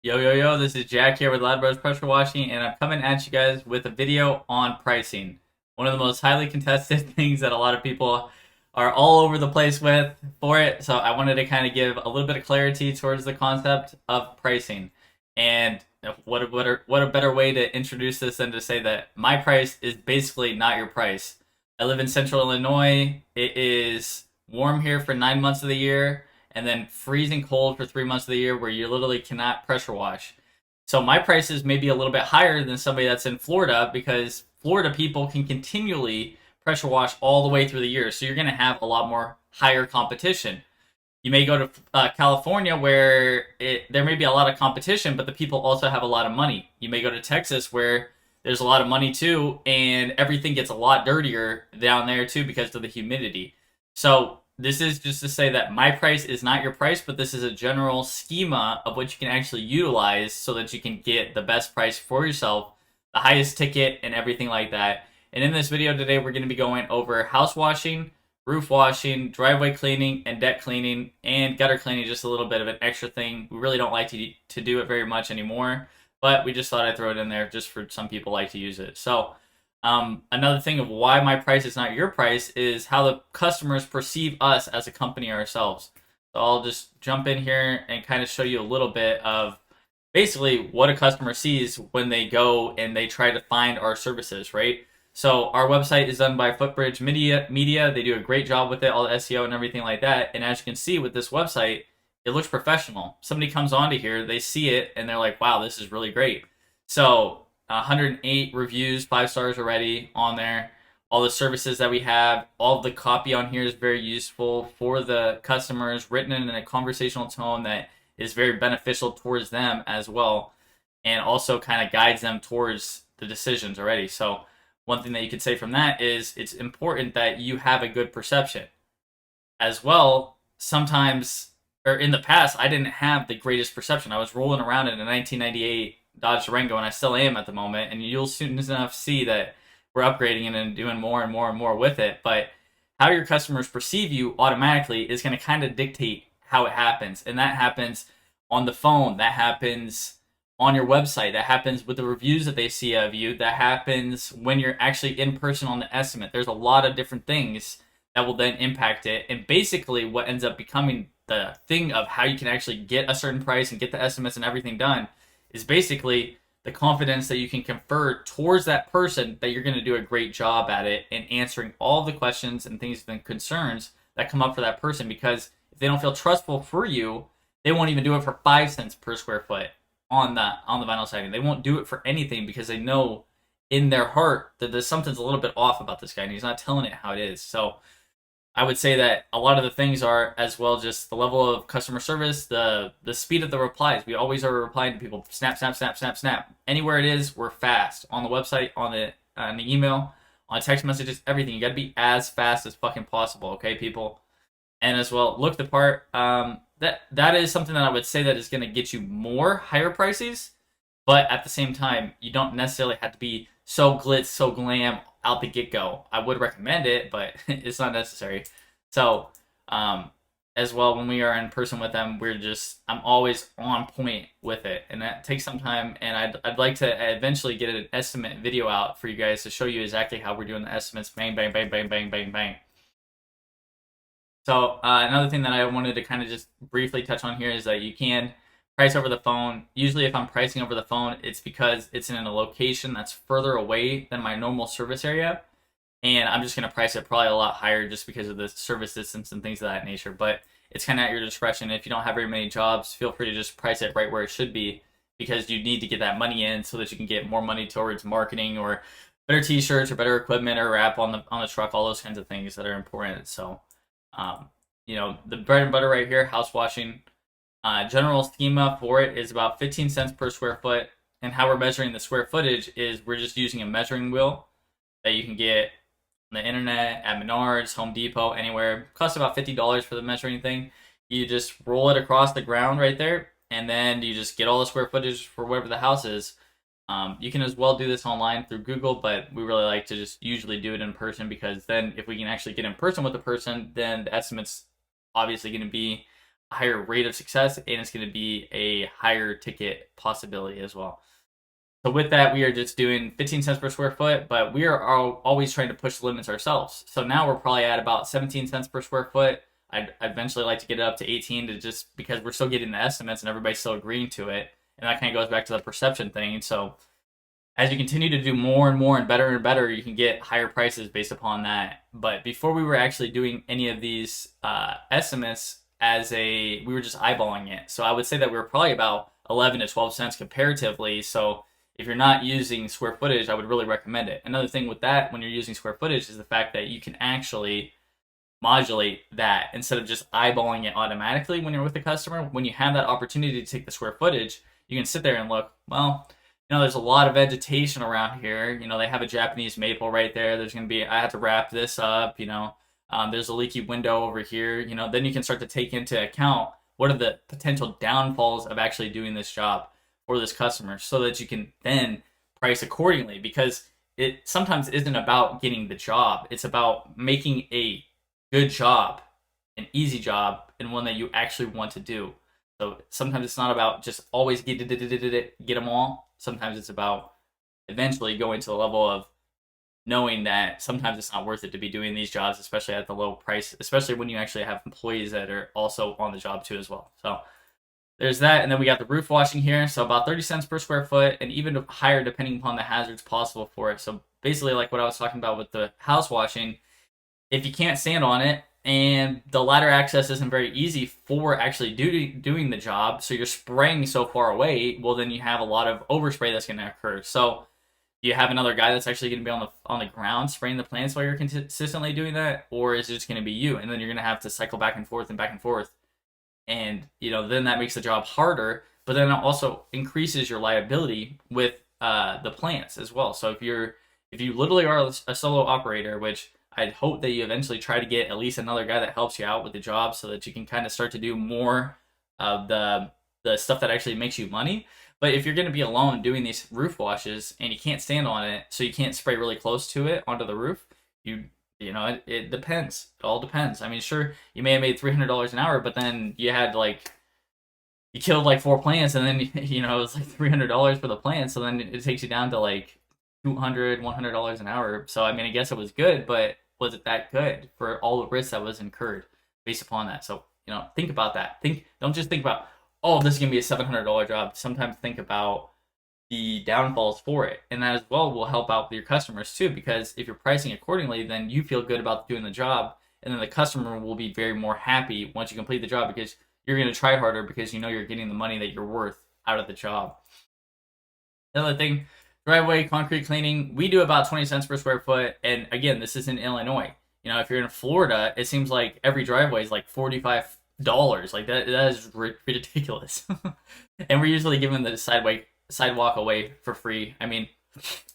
Yo, yo, yo, this is Jack here with Loud Bros Pressure Washing, and I'm coming at you guys with a video on pricing. One of the most highly contested things that a lot of people are all over the place with for it. So I wanted to kind of give a little bit of clarity towards the concept of pricing. And what a better way to introduce this than to say that my price is basically not your price. I live in central Illinois. It is warm here for 9 months of the year and then freezing cold for 3 months of the year where you literally cannot pressure wash. So my prices may be a little bit higher than somebody that's in Florida because Florida people can continually pressure wash all the way through the year. So you're going to have a lot more higher competition. You may go to California where there may be a lot of competition, but the people also have a lot of money. You may go to Texas where there's a lot of money too, and everything gets a lot dirtier down there too because of the humidity. So this is just to say that my price is not your price, but this is a general schema of what you can actually utilize so that you can get the best price for yourself, the highest ticket, and everything like that. And in this video today, we're going to be going over house washing, roof washing, driveway cleaning, and deck cleaning, and gutter cleaning, just a little bit of an extra thing. We really don't like to do it very much anymore, but we just thought I'd throw it in there just for some people like to use it. So another thing of why my price is not your price is how the customers perceive us as a company ourselves. So I'll just jump in here and kind of show you a little bit of basically what a customer sees when they go and they try to find our services, right? So our website is done by Footbridge Media. They do a great job with it, all the SEO and everything like that. And as you can see with this website, it looks professional. Somebody comes onto here, they see it, and they're like, wow, this is really great. So 108 reviews, 5 stars already on there. All the services that we have, all of the copy on here is very useful for the customers, written in a conversational tone that is very beneficial towards them as well, and also kind of guides them towards the decisions already. So one thing that you could say from that is it's important that you have a good perception as well. Sometimes, or in the past, I didn't have the greatest perception. I was rolling around in a 1998 Dodge Durango, and I still am at the moment. And you'll soon enough see that we're upgrading it and doing more and more and more with it. But how your customers perceive you automatically is going to kind of dictate how it happens. And that happens on the phone. That happens on your website. That happens with the reviews that they see of you. That happens when you're actually in person on the estimate. There's a lot of different things that will then impact it. And basically, what ends up becoming the thing of how you can actually get a certain price and get the estimates and everything done is basically the confidence that you can confer towards that person that you're going to do a great job at it and answering all the questions and things and concerns that come up for that person. Because if they don't feel trustful for you, they won't even do it for 5 cents per square foot on the vinyl siding. They won't do it for anything because they know in their heart that there's something's a little bit off about this guy and he's not telling it how it is. So I would say that a lot of the things are as well just the level of customer service, the speed of the replies. We always are replying to people snap, snap, snap, snap, snap. Anywhere it is, we're fast on the website, on the email, on text messages, everything. You got to be as fast as fucking possible, okay, people. And as well, look the part. That is something that I would say that is going to get you more higher prices, but at the same time, you don't necessarily have to be so glitz, so glam out the get go. I would recommend it, but it's not necessary. So, as well, when we are in person with them, I'm always on point with it, and that takes some time. And I'd like to eventually get an estimate video out for you guys to show you exactly how we're doing the estimates. Bang, bang, bang, bang, bang, bang, bang. So another thing that I wanted to kind of just briefly touch on here is that you can price over the phone. Usually if I'm pricing over the phone, it's because it's in a location that's further away than my normal service area. And I'm just going to price it probably a lot higher just because of the service distance and things of that nature. But it's kind of at your discretion. If you don't have very many jobs, feel free to just price it right where it should be because you need to get that money in so that you can get more money towards marketing or better t-shirts or better equipment or wrap on the truck, all those kinds of things that are important. So the bread and butter right here, house washing. General schema for it is about 15 cents per square foot. And how we're measuring the square footage is we're just using a measuring wheel that you can get on the internet, at Menards, Home Depot, anywhere. It costs about $50 for the measuring thing. You just roll it across the ground right there, and then you just get all the square footage for whatever the house is. You can as well do this online through Google, but we really like to just usually do it in person because then if we can actually get in person with the person, then the estimate's obviously going to be higher rate of success, and it's going to be a higher ticket possibility as well. So with that, we are just doing 15 cents per square foot, but we are always trying to push the limits ourselves. So now we're probably at about 17 cents per square foot. I'd eventually like to get it up to 18, to just because we're still getting the estimates and everybody's still agreeing to it. And that kind of goes back to the perception thing. So as you continue to do more and more and better, you can get higher prices based upon that. But before we were actually doing any of these estimates, we were just eyeballing it. So I would say that we were probably about 11 to 12 cents comparatively. So if you're not using square footage, I would really recommend it. Another thing with that, when you're using square footage, is the fact that you can actually modulate that instead of just eyeballing it automatically when you're with the customer. When you have that opportunity to take the square footage, you can sit there and look, well, there's a lot of vegetation around here. They have a Japanese maple right there. There's going to be, I have to wrap this up, there's a leaky window over here. Then you can start to take into account what are the potential downfalls of actually doing this job for this customer, so that you can then price accordingly, because it sometimes isn't about getting the job. It's about making a good job, an easy job, and one that you actually want to do. So sometimes it's not about just always get them all. Sometimes it's about eventually going to the level of knowing that sometimes it's not worth it to be doing these jobs, especially at the low price, especially when you actually have employees that are also on the job too as well. So there's that. And then we got the roof washing here. So about 30 cents per square foot, and even higher depending upon the hazards possible for it. So basically like what I was talking about with the house washing, if you can't stand on it and the ladder access isn't very easy for actually doing the job, so you're spraying so far away, well, then you have a lot of overspray that's going to occur. So you have another guy that's actually going to be on the ground spraying the plants while you're consistently doing that, or is it just going to be you? And then you're going to have to cycle back and forth, and then that makes the job harder. But then it also increases your liability with the plants as well. So if you literally are a solo operator, which I'd hope that you eventually try to get at least another guy that helps you out with the job, so that you can kind of start to do more of the stuff that actually makes you money. But if you're going to be alone doing these roof washes and you can't stand on it, so you can't spray really close to it onto the roof, it depends. It all depends. I mean, sure, you may have made $300 an hour, but then you killed like 4 plants, and then it was like $300 for the plants, so then it takes you down to like $100 an hour. So I mean, I guess it was good, but was it that good for all the risk that was incurred based upon that? So think about that. Don't just think about, oh, this is gonna be a $700 job. Sometimes think about the downfalls for it, and that as well will help out your customers too, because if you're pricing accordingly, then you feel good about doing the job, and then the customer will be very more happy once you complete the job, because you're going to try harder, because you're getting the money that you're worth out of the job. Another thing, driveway concrete cleaning, we do about 20 cents per square foot, and again, this is in Illinois. If you're in Florida, it seems like every driveway is like $45. Like that is ridiculous. And we're usually giving the sidewalk away for free. I mean,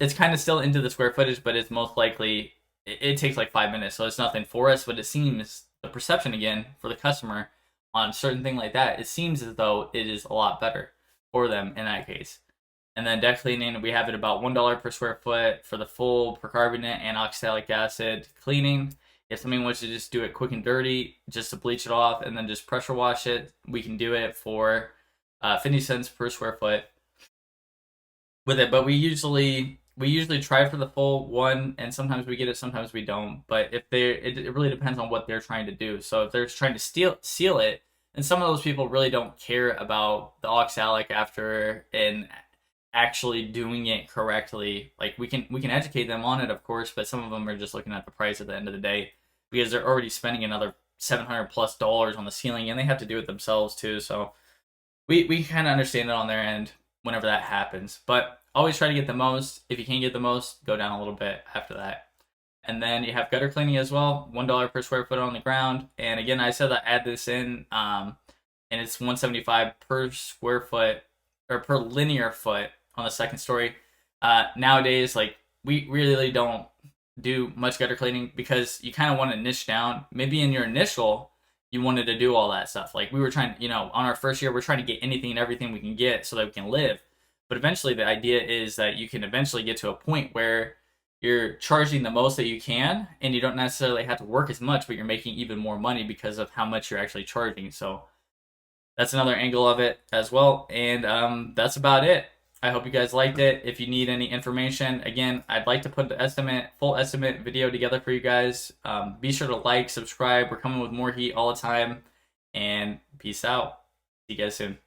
it's kind of still into the square footage, but it's most likely it takes like 5 minutes, so it's nothing for us. But it seems, the perception again for the customer on a certain thing like that, it seems as though it is a lot better for them in that case. And then deck cleaning, we have it about $1 per square foot for the full percarbonate and oxalic acid cleaning. If somebody wants to just do it quick and dirty, just to bleach it off and then just pressure wash it, we can do it for 50 cents per square foot with it. But we usually try for the full one, and sometimes we get it, sometimes we don't. But if it really depends on what they're trying to do. So if they're trying to seal it, and some of those people really don't care about the oxalic after and actually doing it correctly. Like we can educate them on it, of course, but some of them are just looking at the price at the end of the day, because they're already spending another $700+ on the ceiling, and they have to do it themselves too. So we kind of understand it on their end whenever that happens, but always try to get the most. If you can't get the most, go down a little bit after that. And then you have gutter cleaning as well, $1 per square foot on the ground. And again, I said I add this in, and it's $175 per square foot, or per linear foot on the second story. Nowadays, like, we really don't do much gutter cleaning, because you kind of want to niche down. Maybe in your initial, you wanted to do all that stuff. Like we were trying, on our first year, we're trying to get anything and everything we can get so that we can live. But eventually the idea is that you can eventually get to a point where you're charging the most that you can, and you don't necessarily have to work as much, but you're making even more money because of how much you're actually charging. So that's another angle of it as well. And that's about it. I hope you guys liked it. If you need any information, again, I'd like to put the full estimate video together for you guys. Be sure to like, subscribe. We're coming with more heat all the time. And peace out. See you guys soon.